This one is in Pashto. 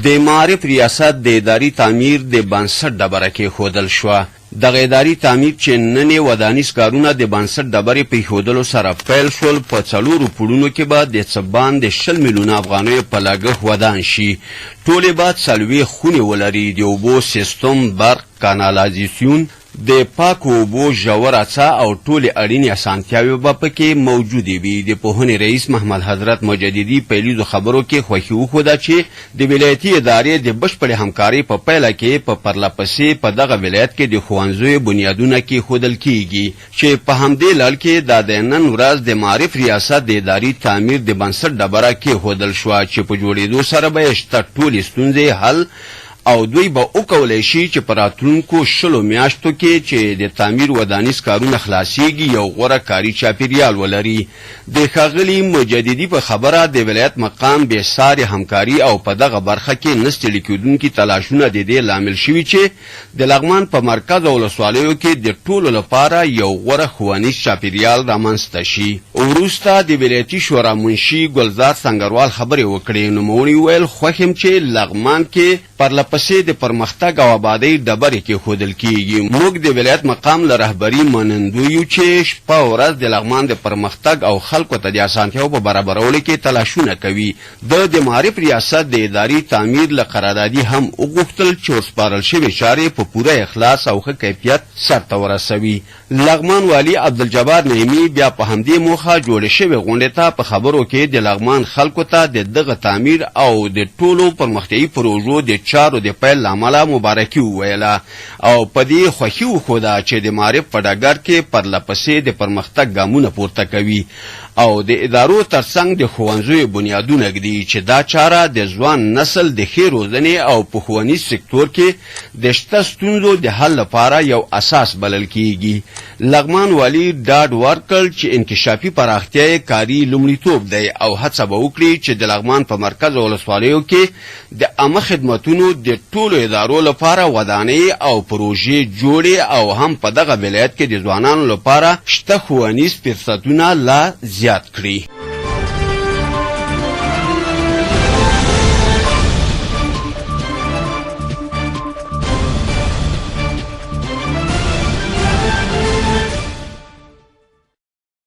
د معارف ریاست د اداري تعمیر د بنسټ ډبره کېښودل شوه. دغه اداري تعمیر چې نن یې ودانیز کارونه د بنسټ ډبرې په ایښودلو سره پیل شول، په 4 پوړونو کې به د څه باندې 20 میلیونه افغانیو په لګښت ودان شي. ټولې به 4 خونې ولري، د اوبو سیستم، برق، کانالایزیسیون، د پاکو اوبو ژور اڅا او ټولې اړینې اسانتیاوې به پکې موجودې وي. د پوهنې رئیس محمد حضرت مجددي په لیدو خبرو کې خوښي وښوده چې د ولایتي ادارې د بشپړې همکارۍ په پیله کې په پرلهپسې په دغه ولایت کې د ښوونځیو بنیادونه کېښودل کېږي، چې په همدې لړ کې د نن ورځ د معارف ریاست د اداري تعمیر د بنسټ ډبره کېښودل شوه، چې په جوړېدو سره به یې شته ټولې ستونزې حل او دوی به وکولی شي چې په راتلونکو 20 میاشتو کې چې د تعمیر ودانیز کارونه خلاصیږي یو غوره کاري چاپیریال ولري. د ښاغلي مجددي په خبره د ولایت مقام بېسارې همکاري او په دغه برخه کې نه ستړي کېدونکي تلاشونه د دې لامل شوي چې د لغمان په مرکز او ولسوالیو کې د ټولو لپاره یو غوره ښوونیز چاپیریال رامنځته شي. وروسته د ولایتي شورا منشي ګلزار سنګروال خبرې وکړې. نوموړي وویل خوښ یم چې لغمان کې پرلپسې د پرمختګ او آبادۍ ډبرې کېښودل کېږي. موږ د ولایت مقام له رهبري منندو یو چې شپه ورځ د لغمان د پرمختګ او خلکو ته د اسانتیاو په برابرولو کې تلاشونه کوي. د معارف ریاست د اداري تعمیر له قراردادي هم وغوښتل چې وسپارل شوې چارې په پوره اخلاص او ښه کیفیت سرته ورسوي. لغمان والي عبدالجبار نعیمي بیا په همدې موخه جوړې شوې غونډې ته په خبرو کې د لغمان خلکو ته د دغه تعمیر او د ټولو پرمختیایي پروژو د چارو د پیل له امله مبارکي وویله او په دې خوښي وښوده چې د معارف په ډګر کې پرلهپسې د پرمختګ ګامونه پورته کوي او د ادارو ترڅنګ د ښوونځیو بنیادونه ږدي، چې دا چاره د ځوان نسل د ښې روزنې او په ښوونیز سکتور کې د شته ستونزو د حل لپاره یو اساس بلل کېږي. لغمان والي ډاډ ورکړ چې انکشافي پراختیا یې کاري لومړیتوب دی او هڅه به وکړي چې د لغمان په مرکز او ولسوالیو کې د عامه خدمتونو د ټولو ادارو لپاره ودانۍ او پروژې جوړې او هم په دغه ولایت کې د ځوانانو لپاره شته ښوونیز فرصتونه لا زیات کړي.